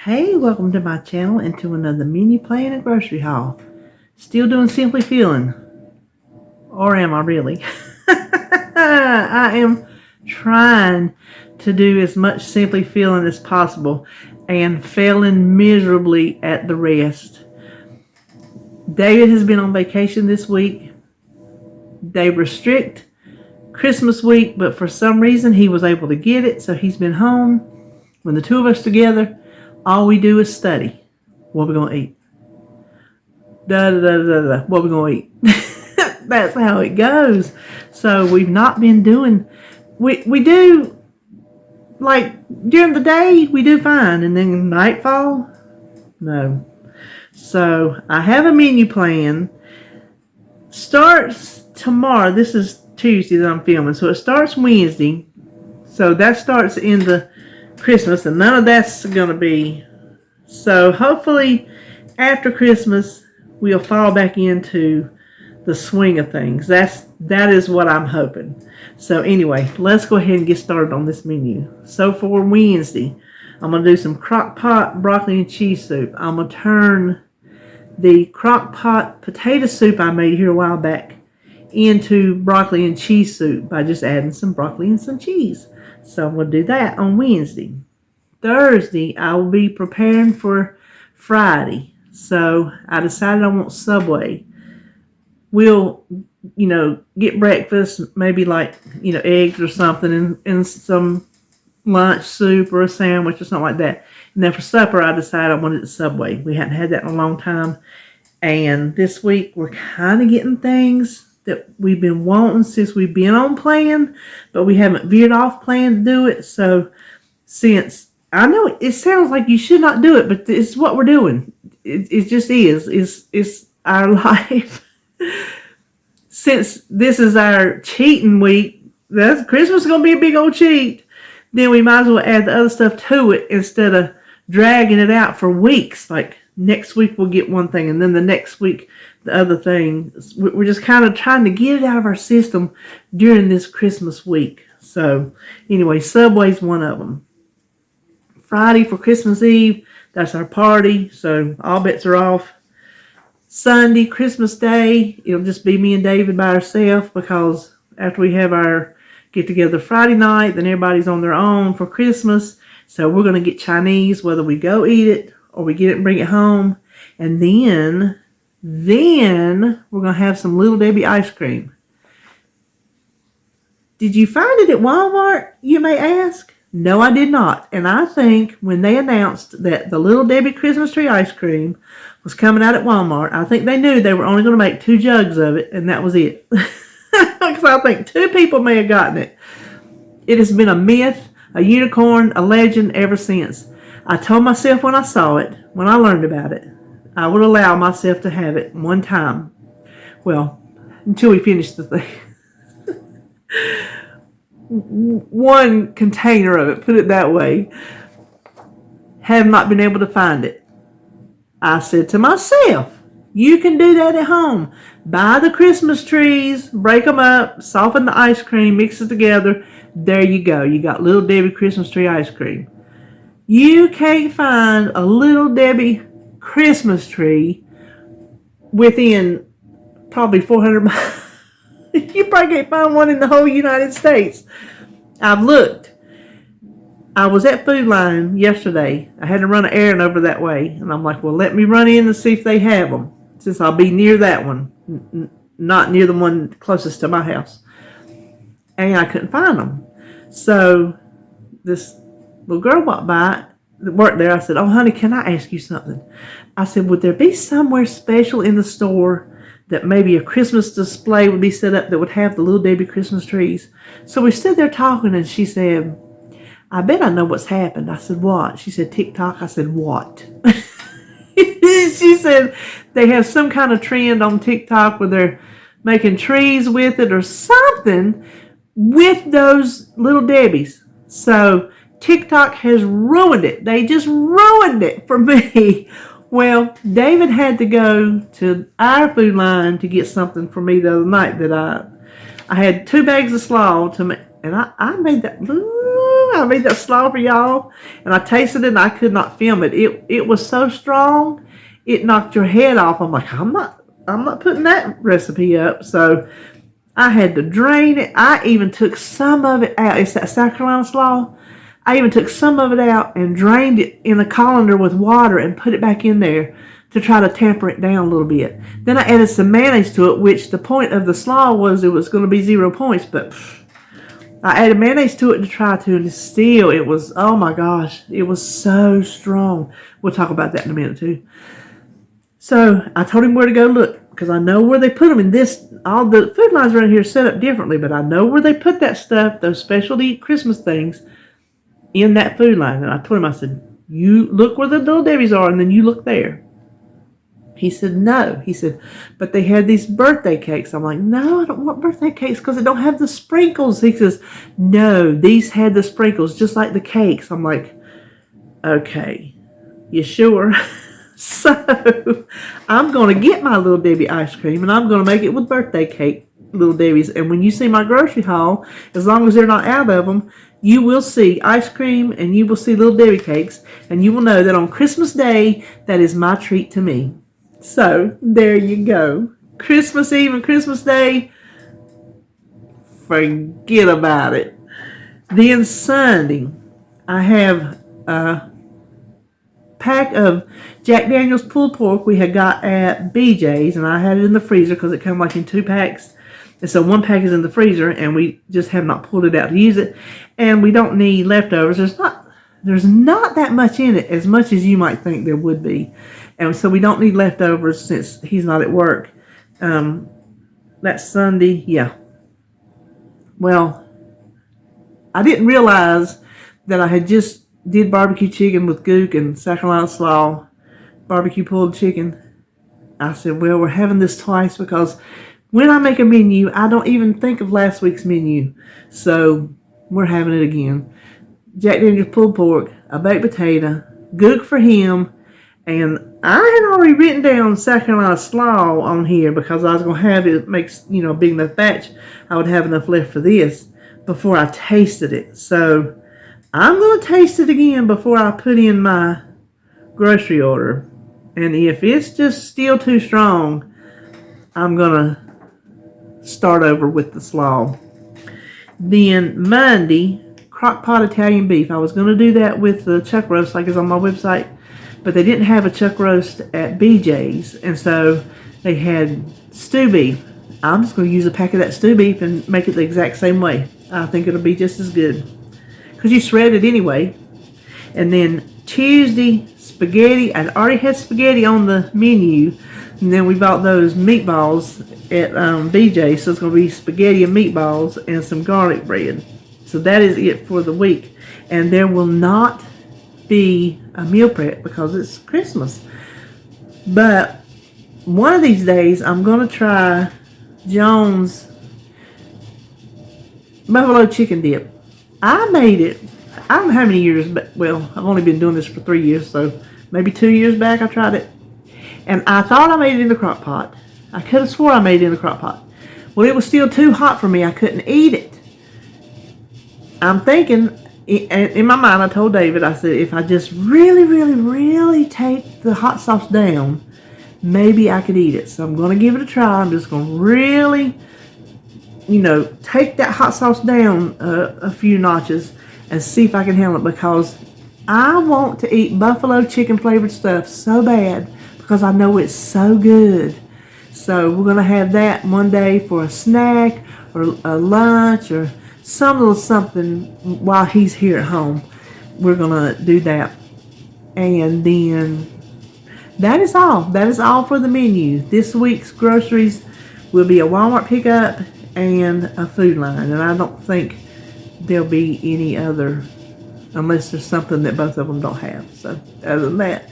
Hey, welcome to my channel and to another menu plan and grocery haul. Still doing Simply Filling. Or am I really? I am trying to do as much Simply Filling as possible and failing miserably at the rest. David has been on vacation this week. They restrict Christmas week, but for some reason he was able to get it, so he's been home. When the two of us together, all we do is study. What we gonna eat? What we gonna eat? That's how it goes. So we've not been doing. We do, like, during the day we do fine, and then nightfall, no. So I have a menu plan. Starts tomorrow. This is Tuesday that I'm filming, so it starts Wednesday. So that starts in the Christmas, and none of that's gonna be. So hopefully after Christmas we'll fall back into the swing of things. That is what I'm hoping. So anyway, let's go ahead and get started on this menu. So for Wednesday, I'm gonna do some Crockpot broccoli and cheese soup. I'm gonna turn the Crockpot potato soup I made here a while back into broccoli and cheese soup by just adding some broccoli and some cheese. So I'm going to do that on Wednesday. Thursday, I will be preparing for Friday. So I decided I want Subway. We'll, get breakfast, maybe like, eggs or something and some lunch soup or a sandwich or something like that. And then for supper, I decided I wanted the Subway. We hadn't had that in a long time. And this week, we're kind of getting things that we've been wanting since we've been on plan, but we haven't veered off plan to do it. So since I know it sounds like you should not do it, but it's what we're doing. It just is. It's our life. Since this is our cheating week, Christmas is going to be a big old cheat. Then we might as well add the other stuff to it instead of dragging it out for weeks. Like next week we'll get one thing, and then the next week the other thing. We're just kind of trying to get it out of our system during this Christmas week. So anyway, Subway's one of them. Friday for Christmas Eve, that's our party, so all bets are off. Sunday, Christmas Day, it'll just be me and David by ourselves, because after we have our get together Friday night, then everybody's on their own for Christmas. So we're going to get Chinese, whether we go eat it or we get it and bring it home. And then we're going to have some Little Debbie ice cream. Did you find it at Walmart, you may ask? No, I did not. And I think when they announced that the Little Debbie Christmas tree ice cream was coming out at Walmart, I think they knew they were only going to make 2 jugs of it, and that was it. Because I think 2 people may have gotten it. It has been a myth, a unicorn, a legend ever since. I told myself when I saw it, when I learned about it, I would allow myself to have it one time. Well, until we finish the thing. One container of it, put it that way. Have not been able to find it. I said to myself, you can do that at home. Buy the Christmas trees, break them up, soften the ice cream, mix it together. There you go. You got Little Debbie Christmas tree ice cream. You can't find a Little Debbie Christmas tree within probably 400 miles. You probably can't find one in the whole United States. I've looked. I was at Food Line yesterday. I had to run an errand over that way. And I'm like, well, let me run in and see if they have them, since I'll be near that one, not near the one closest to my house. And I couldn't find them. So this little girl walked by that worked there. I said, oh, honey, can I ask you something? I said, would there be somewhere special in the store that maybe a Christmas display would be set up that would have the Little Debbie Christmas trees? So we stood there talking, and she said, I bet I know what's happened. I said, what? She said, TikTok. I said, what? She said, they have some kind of trend on TikTok where they're making trees with it or something with those Little Debbies. So TikTok has ruined it. They just ruined it for me. Well, David had to go to our Food Line to get something for me the other night that I had 2 bags of slaw And I made that slaw for y'all, and I tasted it and I could not film it. It was so strong, it knocked your head off. I'm like, I'm not putting that recipe up. So I had to drain it. I even took some of it out. It's that South Carolina slaw. I even took some of it out and drained it in a colander with water and put it back in there to try to temper it down a little bit. Then I added some mayonnaise to it, which the point of the slaw was it was going to be 0 points, but I added mayonnaise to it to try to, and still it was, oh my gosh, it was so strong. We'll talk about that in a minute too. So I told him where to go look, because I know where they put them in this. All the food lines around here are set up differently, but I know where they put that stuff, those specialty Christmas things, in that food line. And I told him, I said, you look where the Little Debbie's are, and then you look there. He said, no. He said, but they had these birthday cakes. I'm like, no, I don't want birthday cakes because they don't have the sprinkles. He says, no, these had the sprinkles just like the cakes. I'm like, okay, you sure? So I'm going to get my Little Debbie ice cream, and I'm going to make it with birthday cake Little Debbie's. And when you see my grocery haul, as long as they're not out of them, you will see ice cream and you will see Little Debbie cakes, and you will know that on Christmas Day, that is my treat to me. So there you go. Christmas Eve and Christmas Day, forget about it. Then Sunday, I have a pack of Jack Daniel's pulled pork we had got at BJ's, and I had it in the freezer because it came like in 2 packs. And so 1 pack is in the freezer, and we just have not pulled it out to use it. And we don't need leftovers. There's not that much in it, as much as you might think there would be. And so we don't need leftovers since he's not at work. That Sunday, yeah. Well, I didn't realize that I had just did barbecue chicken with gook and South Carolina slaw, barbecue pulled chicken. I said, well, we're having this twice because when I make a menu, I don't even think of last week's menu. So we're having it again. Jack Daniel's pulled pork, a baked potato, gook for him, and I had already written down South Carolina slaw on here because I was going to have it makes, a big enough batch. I would have enough left for this before I tasted it. So I'm going to taste it again before I put in my grocery order. And if it's just still too strong, I'm going to start over with the slaw. Then Monday, Crockpot Italian beef. I was going to do that with the chuck roast like it's on my website, but they didn't have a chuck roast at BJ's, and so they had stew beef. I'm just going to use a pack of that stew beef and make it the exact same way. I think it'll be just as good because you shred it anyway. And then Tuesday, spaghetti. I'd already had spaghetti on the menu, and then we bought those meatballs at BJ's, so it's going to be spaghetti and meatballs and some garlic bread. So that is it for the week. And there will not be a meal prep because it's Christmas. But one of these days, I'm going to try Jones buffalo chicken dip. I made it, I don't know how many years, but well, I've only been doing this for 3 years, so maybe 2 years back I tried it. And I thought I made it in the crock pot. I could have swore I made it in the crock pot. Well, it was still too hot for me. I couldn't eat it. I'm thinking, in my mind, I told David, I said, if I just really, really, really take the hot sauce down, maybe I could eat it. So I'm going to give it a try. I'm just going to really, take that hot sauce down a few notches and see if I can handle it, because I want to eat buffalo chicken flavored stuff so bad because I know it's so good. So we're going to have that one day for a snack or a lunch or some little something while he's here at home. We're going to do that. And then that is all. That is all for the menu. This week's groceries will be a Walmart pickup and a Food Line. And I don't think there'll be any other, unless there's something that both of them don't have. So other than that,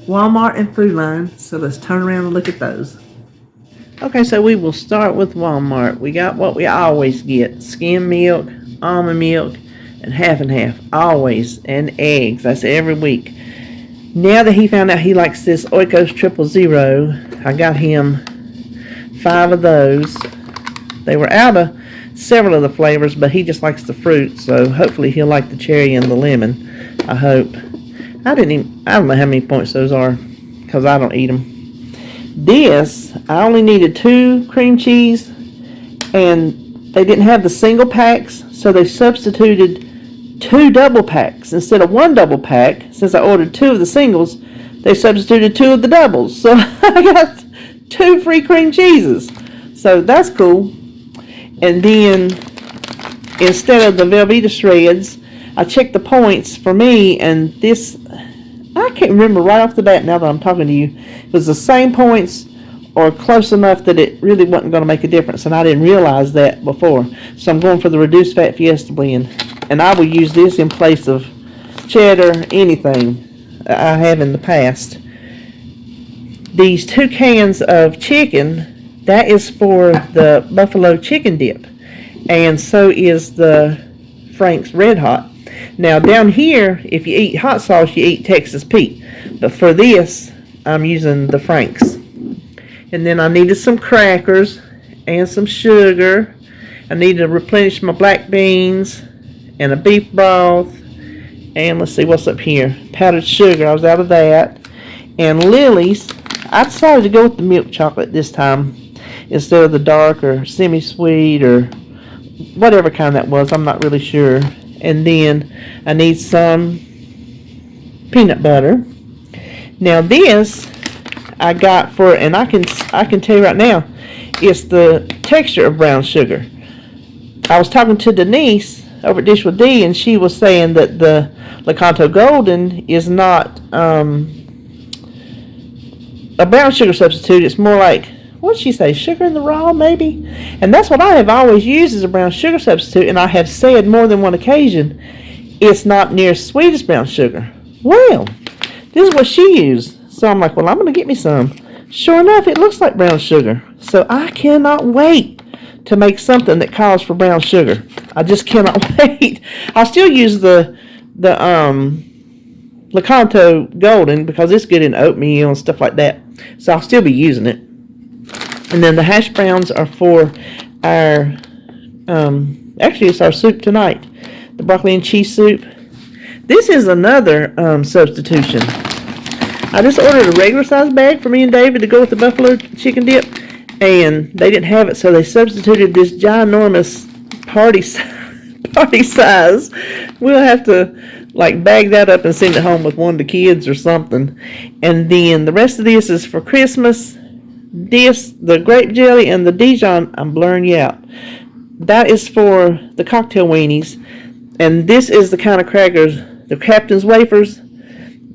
Walmart and Food Line. So let's turn around and look at those. Okay, so we will start with Walmart. We got what we always get: skim milk, almond milk, and half, always, and eggs. That's every week. Now that he found out he likes this Oikos 000, I got him 5 of those. They were out of several of the flavors, but he just likes the fruit, so hopefully he'll like the cherry and the lemon. I hope. I don't know how many points those are, because I don't eat them. This, I only needed 2 cream cheese, and they didn't have the single packs, so they substituted 2 double packs instead of 1 double pack. Since I ordered 2 of the singles, they substituted 2 of the doubles, so I got 2 free cream cheeses. So that's cool. And then instead of the Velveeta shreds, I checked the points for me, and this, I can't remember right off the bat now that I'm talking to you, it was the same points or close enough that it really wasn't going to make a difference, and I didn't realize that before. So I'm going for the reduced fat Fiesta blend, and I will use this in place of cheddar, anything I have in the past. These 2 cans of chicken, that is for the buffalo chicken dip, and so is the Frank's Red Hot. Now down here, if you eat hot sauce, you eat Texas Pete, but for this, I'm using the Frank's. And then I needed some crackers and some sugar. I needed to replenish my black beans and a beef broth, and let's see what's up here, powdered sugar. I was out of that. And Lily's, I decided to go with the milk chocolate this time instead of the dark or semi-sweet or whatever kind that was. I'm not really sure. And then I need some peanut butter. Now this I got for, and I can tell you right now, it's the texture of brown sugar. I was talking to Denise over at Dish with D, and she was saying that the Lakanto Golden is not a brown sugar substitute. It's more like, what did she say, sugar in the raw maybe? And that's what I have always used as a brown sugar substitute, and I have said more than one occasion it's not near as sweet as brown sugar. Well, this is what she used, so I'm like, well, I'm going to get me some. Sure enough, it looks like brown sugar, so I cannot wait to make something that calls for brown sugar. I just cannot wait. I'll still use the Lakanto Golden because it's good in oatmeal and stuff like that, so I'll still be using it. And then the hash browns are for our, actually it's our soup tonight, the broccoli and cheese soup. This is another substitution. I just ordered a regular size bag for me and David to go with the buffalo chicken dip, and they didn't have it, so they substituted this ginormous party size. We'll have to like bag that up and send it home with one of the kids or something. And then the rest of this is for Christmas. This, the grape jelly and the Dijon, I'm blurring you out. That is for the cocktail weenies. And this is the kind of crackers, the Captain's Wafers.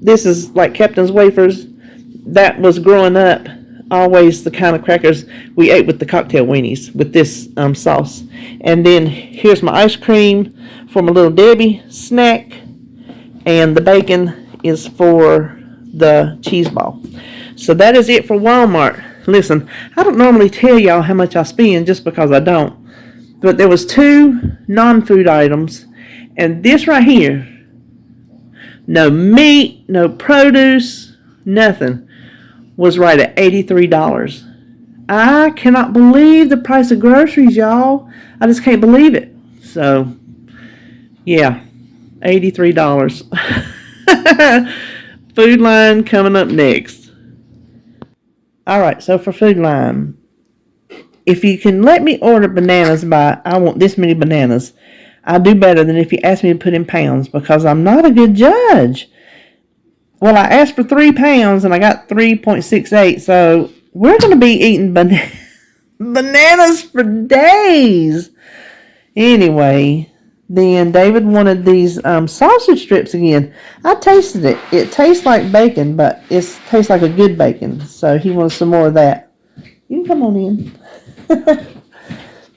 This is like Captain's Wafers. That was growing up always the kind of crackers we ate with the cocktail weenies with this sauce. And then here's my ice cream for my little Debbie snack. And the bacon is for the cheese ball. So that is it for Walmart. Listen, I don't normally tell y'all how much I spend just because I don't. But there was 2 non-food items. And this right here, no meat, no produce, nothing, was right at $83. I cannot believe the price of groceries, y'all. I just can't believe it. So, yeah, $83. Food line coming up next. Alright, so for Food Line, if you can let me order bananas by, I want this many bananas, I'll do better than if you ask me to put in pounds, because I'm not a good judge. Well, I asked for 3 pounds and I got 3.68, so we're going to be eating bananas for days. Anyway, then David wanted these sausage strips again. I tasted it. It tastes like bacon, but it tastes like a good bacon. So he wanted some more of that. You can come on in.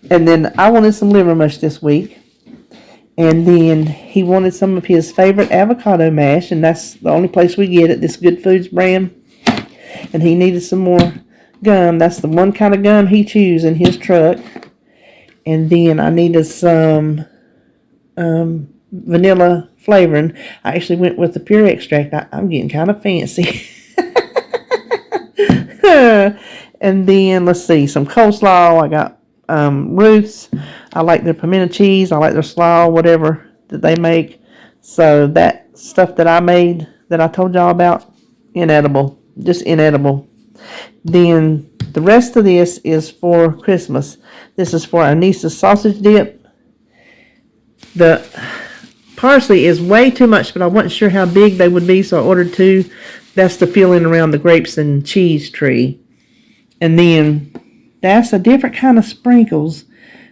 And then I wanted some liver mush this week. And then he wanted some of his favorite avocado mash, and that's the only place we get it, this Good Foods brand. And he needed some more gum. That's the one kind of gum he chews in his truck. And then I needed some vanilla flavoring. I actually went with the pure extract. I'm getting kind of fancy. And then let's see, some coleslaw. I got Ruth's. I like their pimento cheese. I like their slaw, whatever that they make. So that stuff that I made that I told y'all about, inedible. Just inedible. Then the rest of this is for Christmas. This is for our niece's sausage dip. The parsley is way too much, but I wasn't sure how big they would be, so I ordered 2. That's to fill in around the grapes and cheese tree. And then that's a different kind of sprinkles.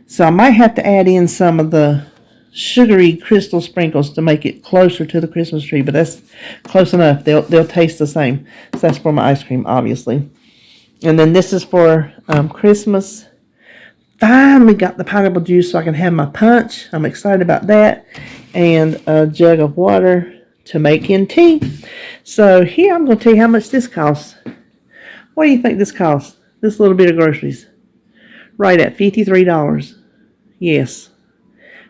So I might have to add in some of the sugary crystal sprinkles to make it closer to the Christmas tree, but that's close enough. They'll taste the same. So that's for my ice cream, obviously. And then this is for Christmas. Finally got the pineapple juice so I can have my punch. I'm excited about that. And a jug of water to make in tea. So here I'm going to tell you how much this costs. What do you think this costs? This little bit of groceries. Right at $53. Yes.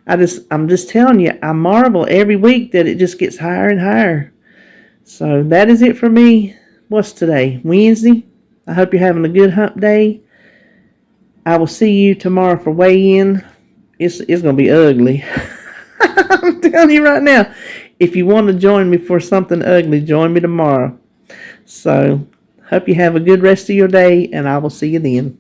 I'm just telling you, I marvel every week that it just gets higher and higher. So that is it for me. What's today? Wednesday. I hope you're having a good hump day. I will see you tomorrow for weigh-in. It's going to be ugly. I'm telling you right now. If you want to join me for something ugly, join me tomorrow. So, hope you have a good rest of your day, and I will see you then.